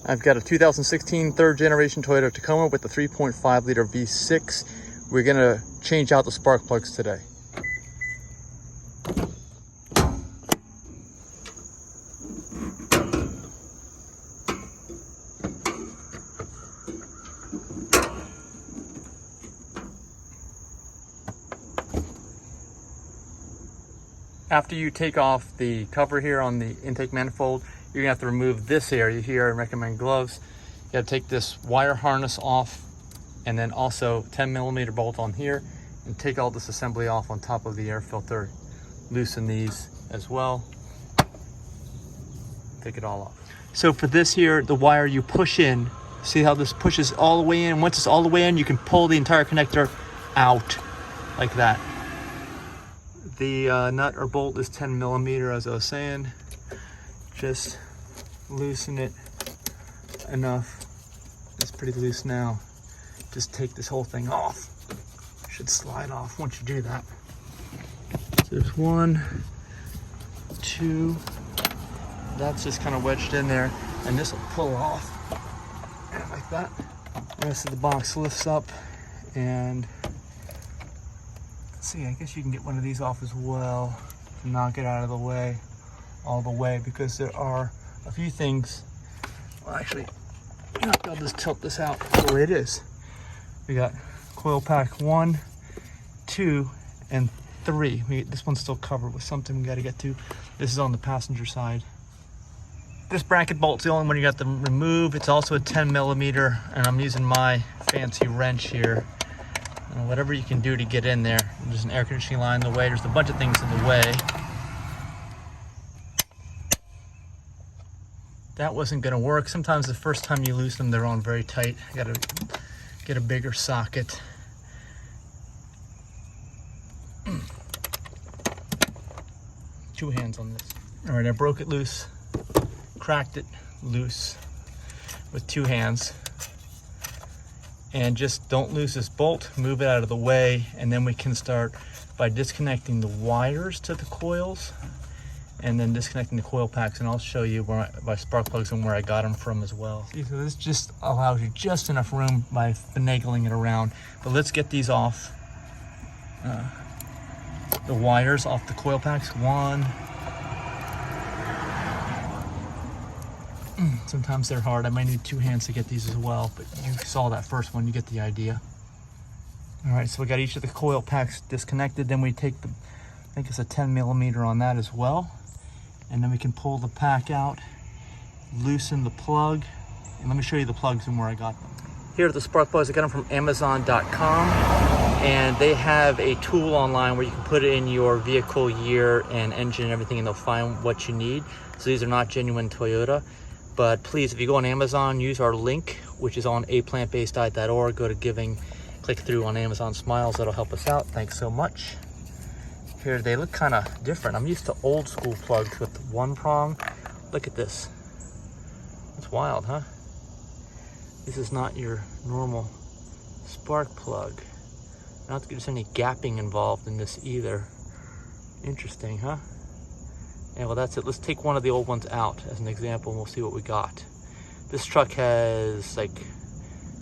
I've got a 2016 third generation Toyota Tacoma with the 3.5 liter V6. We're gonna change out the spark plugs today. After you take off the cover here on the intake manifold, you're gonna have to remove this area here and recommend gloves. You gotta take this wire harness off and then also 10mm bolt on here and take all this assembly off on top of the air filter. Loosen these as well. Take it all off. So for this here, the wire you push in, see how this pushes all the way in? Once it's all the way in, you can pull the entire connector out like that. The nut or bolt is 10mm, as I was saying. Just loosen it enough. It's pretty loose now. Just take this whole thing off. It should slide off once you do that. So there's 1, 2. That's just kind of wedged in there, and this will pull off and like that. The rest of the box lifts up, and let's see, I guess you can get one of these off as well to knock it out of the way, all the way, because there are a few things. Well, actually, I'll just tilt this out the way it is. We got coil pack 1, 2, and 3. This one's still covered with something we got to get to. This is on the passenger side. This bracket bolt's the only one you got to remove. It's also a 10mm, and I'm using my fancy wrench here. Whatever you can do to get in there. There's an air conditioning line in the way. There's a bunch of things in the way. That wasn't gonna work. Sometimes the first time you loosen them, they're on very tight. I gotta get a bigger socket. Two hands on this. All right, I broke it loose, cracked it loose with 2 hands. And just don't lose this bolt, move it out of the way, and then we can start by disconnecting the wires to the coils and then disconnecting the coil packs, and I'll show you where my spark plugs and where I got them from as well. See, so this just allows you just enough room by finagling it around. But let's get these off, the wires off the coil packs. 1. Sometimes they're hard. I might need 2 hands to get these as well, but you saw that first one, you get the idea. All right, so we got each of the coil packs disconnected. Then we take the, I think it's a 10mm on that as well. And then we can pull the pack out, loosen the plug, and let me show you the plugs and where I got them. Here are the spark plugs. I got them from Amazon.com, and they have a tool online where you can put in your vehicle year and engine and everything, and they'll find what you need. So these are not genuine Toyota. But please, if you go on Amazon, use our link, which is on aPlantBasedDiet.org. Go to giving, click through on Amazon Smiles. That'll help us out. Thanks so much. Here, they look kind of different. I'm used to old school plugs with 1 prong. Look at this. It's wild, huh? This is not your normal spark plug. I don't think there's any gapping involved in this either. Interesting, huh? Yeah, well, that's it. Let's take one of the old ones out as an example, and we'll see what we got. This truck has like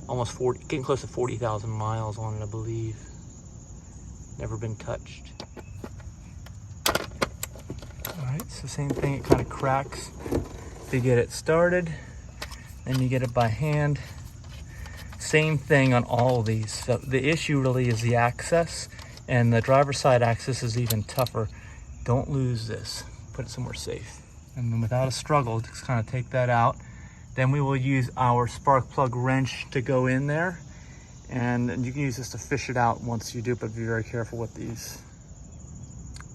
almost 40, getting close to 40,000 miles on it, I believe. Never been touched. All right, so same thing. It kind of cracks to get it started. Then you get it by hand. Same thing on all of these. So the issue really is the access, and the driver's side access is even tougher. Don't lose this. Put it somewhere safe. And then without a struggle, just kind of take that out. Then we will use our spark plug wrench to go in there. And you can use this to fish it out once you do, but be very careful with these.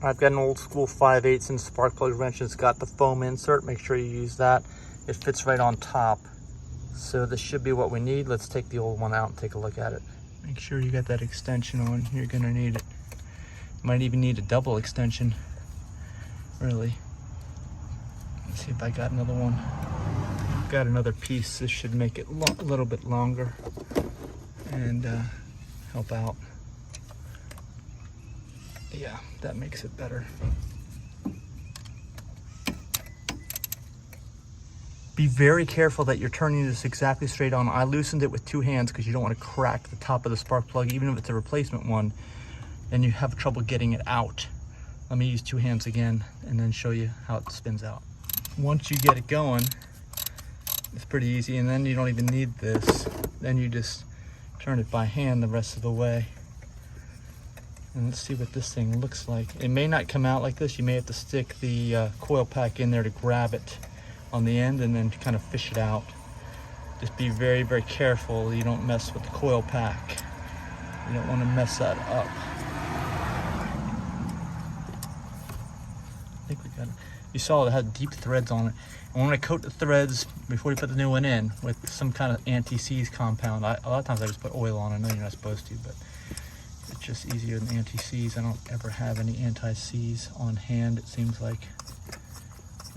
I've got an old school 5/8" spark plug wrench. It's got the foam insert. Make sure you use that. It fits right on top. So this should be what we need. Let's take the old one out and take a look at it. Make sure you got that extension on. You're gonna need it. Might even need a double extension. Really. Let's see if I got another one. Got another piece. This should make it a little bit longer and help out. Yeah, that makes it better. Be very careful that you're turning this exactly straight on. I loosened it with 2 hands because you don't want to crack the top of the spark plug, even if it's a replacement one, and you have trouble getting it out. Let me use 2 hands again and then show you how it spins out. Once you get it going, it's pretty easy, and then you don't even need this. Then you just turn it by hand the rest of the way. And let's see what this thing looks like. It may not come out like this. You may have to stick the coil pack in there to grab it on the end and then kind of fish it out. Just be very, very careful you don't mess with the coil pack. You don't want to mess that up. I think we got it. You saw it had deep threads on it. I want to coat the threads before you put the new one in with some kind of anti-seize compound. A lot of times I just put oil on. I know you're not supposed to, but it's just easier than anti-seize. I don't ever have any anti-seize on hand, it seems like.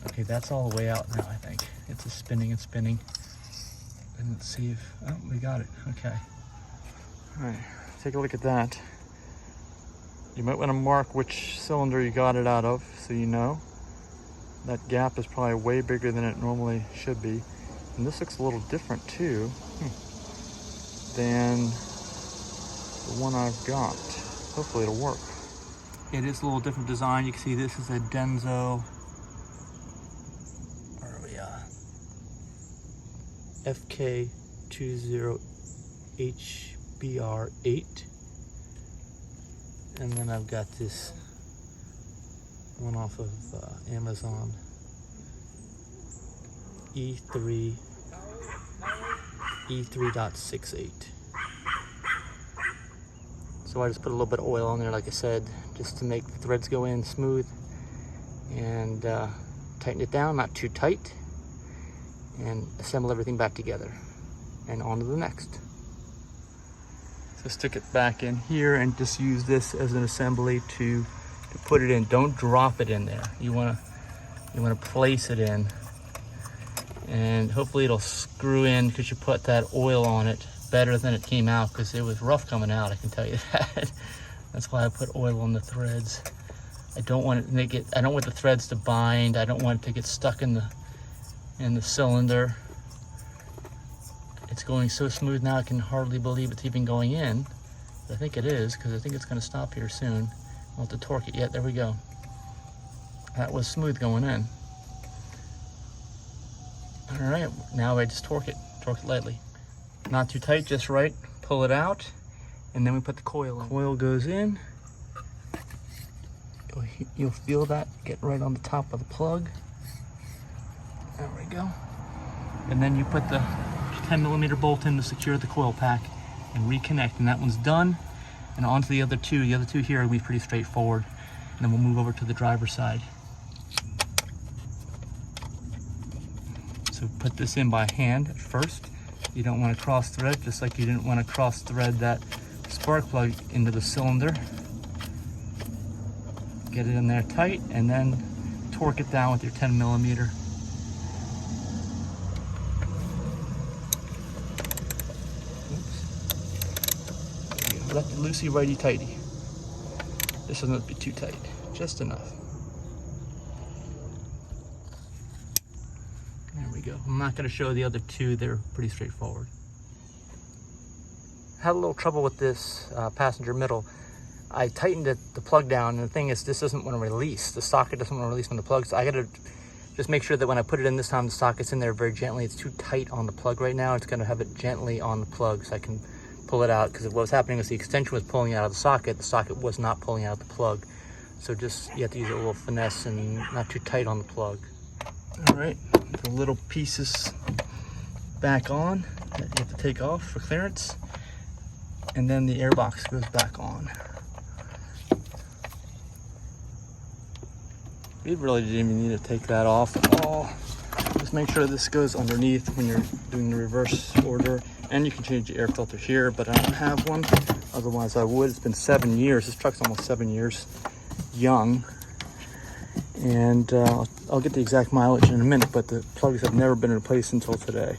Okay, that's all the way out now, I think. It's just spinning and spinning. And let's see if, oh, we got it, okay. All right, take a look at that. You might want to mark which cylinder you got it out of so you know. That gap is probably way bigger than it normally should be. And this looks a little different too than the one I've got. Hopefully it'll work. It is a little different design. You can see this is a Denso, where are we at? FK20HBR8. And then I've got this one off of Amazon, E3.68. So I just put a little bit of oil on there, like I said, just to make the threads go in smooth, and tighten it down, not too tight, and assemble everything back together, and on to the next. So stick it back in here and just use this as an assembly to put it in. Don't drop it in there. You wanna place it in, and hopefully it'll screw in because you put that oil on it better than it came out, because it was rough coming out, I can tell you that. That's why I put oil on the threads. I don't want the threads to bind. I don't want it to get stuck in the cylinder. It's going so smooth now I can hardly believe it's even going in. But I think it is, because I think it's going to stop here soon. I don't have to torque it yet. There we go. That was smooth going in. All right, now I just torque it lightly. Not too tight, just right. Pull it out, and then we put the coil in. Coil goes in. You'll feel that get right on the top of the plug. There we go. And then you put the 10mm bolt in to secure the coil pack and reconnect, and that one's done. And on to the other two. The other two here will be pretty straightforward. And then we'll move over to the driver's side. So put this in by hand at first. You don't want to cross thread, just like you didn't want to cross thread that spark plug into the cylinder. Get it in there tight, and then torque it down with your 10mm. Lefty loosey, righty tighty. This doesn't be too tight, just enough. There we go. I'm not going to show the other two, they're pretty straightforward. Had a little trouble with this passenger middle. I tightened the plug down, and the thing is, this doesn't want to release. The socket doesn't want to release from the plug, so I got to just make sure that when I put it in this time, the socket's in there very gently. It's too tight on the plug right now. It's going to have it gently on the plug so I can pull it out, because what was happening was the extension was pulling out of the socket was not pulling out the plug. So just, you have to use a little finesse and not too tight on the plug. All right, the little pieces back on that you have to take off for clearance, and then the air box goes back on. You really didn't even need to take that off at all. Just make sure this goes underneath when you're doing the reverse order. And you can change the air filter here, but I don't have one. Otherwise I would. It's been 7 years. This truck's almost 7 years young. And I'll get the exact mileage in a minute, but the plugs have never been replaced until today.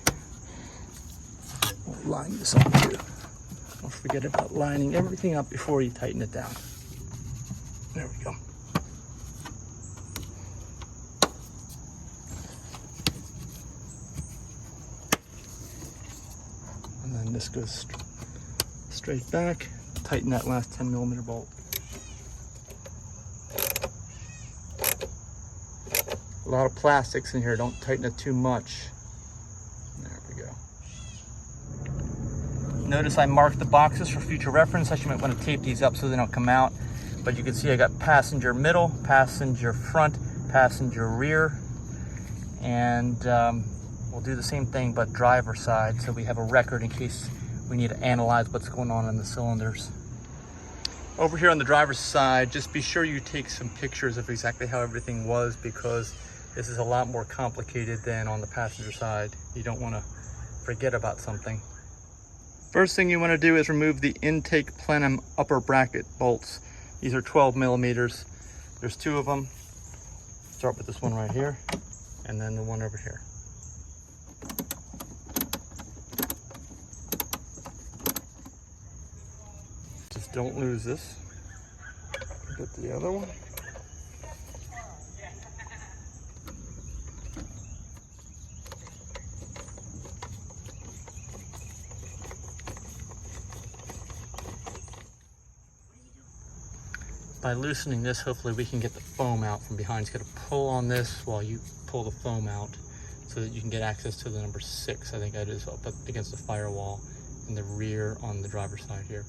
I'll line this up too. Don't forget about lining everything up before you tighten it down. There we go. And then this goes straight back. Tighten that last 10mm bolt. A lot of plastics in here, don't tighten it too much. There we go. Notice I marked the boxes for future reference. Actually, you might want to tape these up so they don't come out. But you can see I got passenger middle, passenger front, passenger rear. And we'll do the same thing but driver side, so we have a record in case we need to analyze what's going on in the cylinders. Over here on the driver's side, just be sure you take some pictures of exactly how everything was, because this is a lot more complicated than on the passenger side. You don't want to forget about something. First thing you want to do is remove the intake plenum upper bracket bolts. These are 12mm. There's 2 of them. Start with this one right here, and then the one over here. Just don't lose this. Get the other one. By loosening this, hopefully we can get the foam out from behind. Just got to pull on this while you pull the foam out so that you can get access to the number 6, I think that is, up against the firewall in the rear on the driver's side here.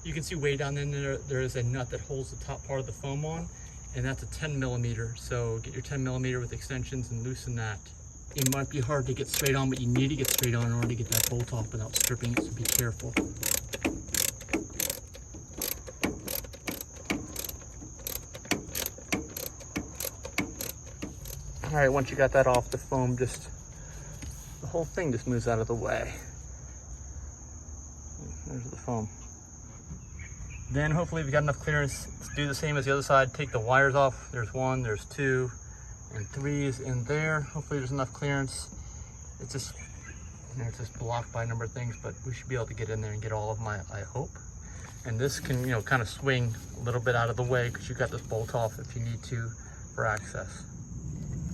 You can see way down in there is a nut that holds the top part of the foam on, and that's a 10mm. So get your 10mm with extensions and loosen that. It might be hard to get straight on, but you need to get straight on in order to get that bolt off without stripping it, so be careful. All right, once you got that off, the foam the whole thing just moves out of the way. There's the foam. Then hopefully we've got enough clearance to do the same as the other side. Take the wires off. There's 1, there's 2, and 3 is in there. Hopefully there's enough clearance. It's just, it's just blocked by a number of things, but we should be able to get in there and get all of them, I hope. And this can, kind of swing a little bit out of the way because you've got this bolt off if you need to for access.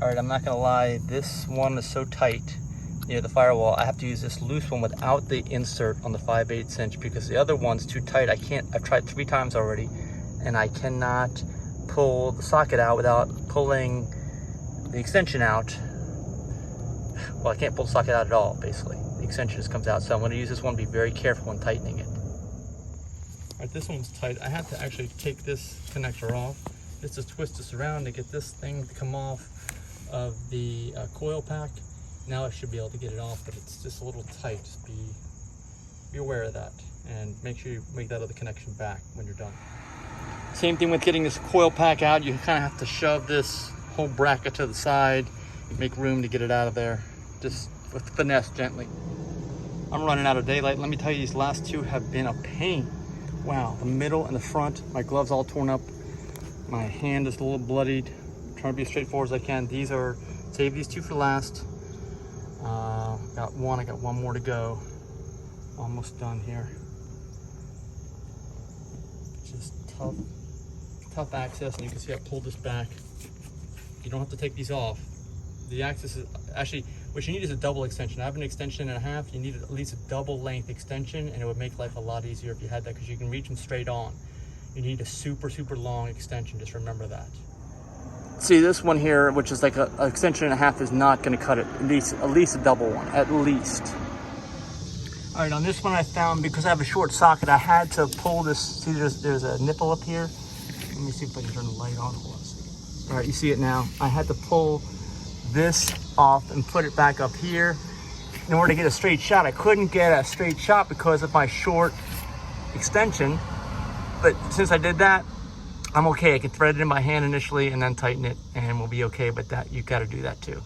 All right, I'm not gonna lie, this one is so tight near the firewall, I have to use this loose one without the insert on the 5/8 inch because the other one's too tight. I've tried 3 times already, and I cannot pull the socket out without pulling the extension out. Well, I can't pull the socket out at all, basically. The extension just comes out, so I'm gonna use this one, be very careful when tightening it. All right, this one's tight. I have to actually take this connector off. Just to twist this around to get this thing to come off of the coil pack. Now I should be able to get it off, but it's just a little tight. Just be aware of that, and make sure you make that other connection back when you're done. Same thing with getting this coil pack out. You kind of have to shove this whole bracket to the side, make room to get it out of there, just with finesse, gently. I'm running out of daylight. Let me tell you, these last 2 have been a pain. Wow, the middle and the front, my glove's all torn up. My hand is a little bloodied. I'm trying to be as straightforward as I can. Save these 2 for last. I got one more to go. Almost done here. Just tough access, and you can see I pulled this back. You don't have to take these off. The access is, actually, what you need is a double extension. I have an extension and a half. You need at least a double length extension, and it would make life a lot easier if you had that, because you can reach them straight on. You need a super long extension, just remember that. See, this one here, which is like an extension and a half, is not going to cut it. At least a double one, at least. All right, on this one I found, because I have a short socket, I had to pull this. See, there's a nipple up here. Let me see if I can turn the light on. Hold on. All right, you see it now. I had to pull this off and put it back up here in order to get a straight shot. I couldn't get a straight shot because of my short extension, but since I did that, I'm okay. I can thread it in my hand initially and then tighten it, and we'll be okay. But that, you got to do that too.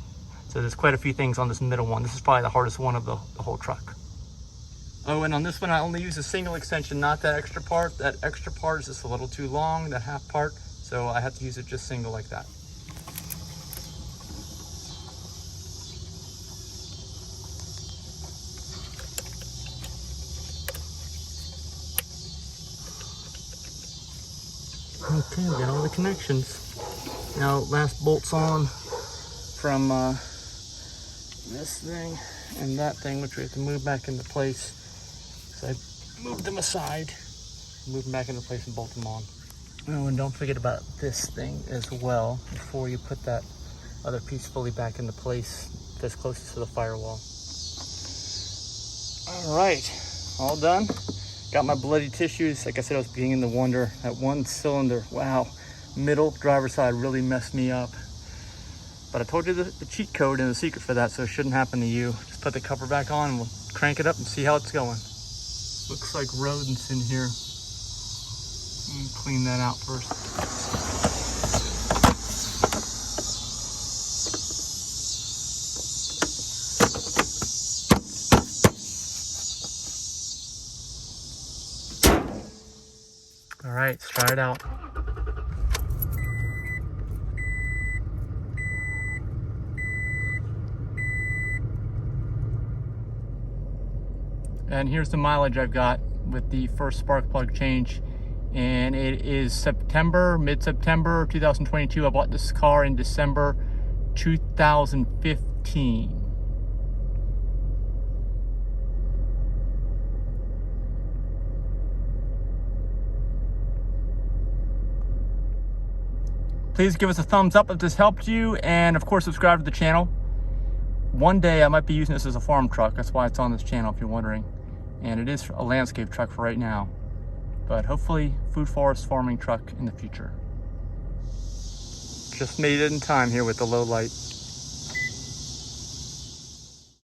So there's quite a few things on this middle one. This is probably the hardest one of the whole truck. Oh, and on this one I only use a single extension, not that extra part. That extra part is just a little too long, that half part, so I have to use it just single like that. Okay, we got all the connections. Now, last bolt's on from this thing and that thing, which we have to move back into place. So I moved them aside, move them back into place and bolt them on. Oh, and don't forget about this thing as well before you put that other piece fully back into place that's closest to the firewall. All right, all done. Got my bloody tissues. Like I said, I was beginning to wonder, that one cylinder, wow, middle driver's side really messed me up. But I told you the cheat code and the secret for that, so it shouldn't happen to you. Just put the cover back on and we'll crank it up and see how it's going. Looks like rodents in here. Clean that out first. All right, let's try it out. And here's the mileage I've got with the first spark plug change. And it is September, mid-September 2022. I bought this car in December 2015. Please give us a thumbs up if this helped you, and of course subscribe to the channel. One day I might be using this as a farm truck. That's why it's on this channel, if you're wondering. And it is a landscape truck for right now, but hopefully food forest farming truck in the future. Just made it in time here with the low light.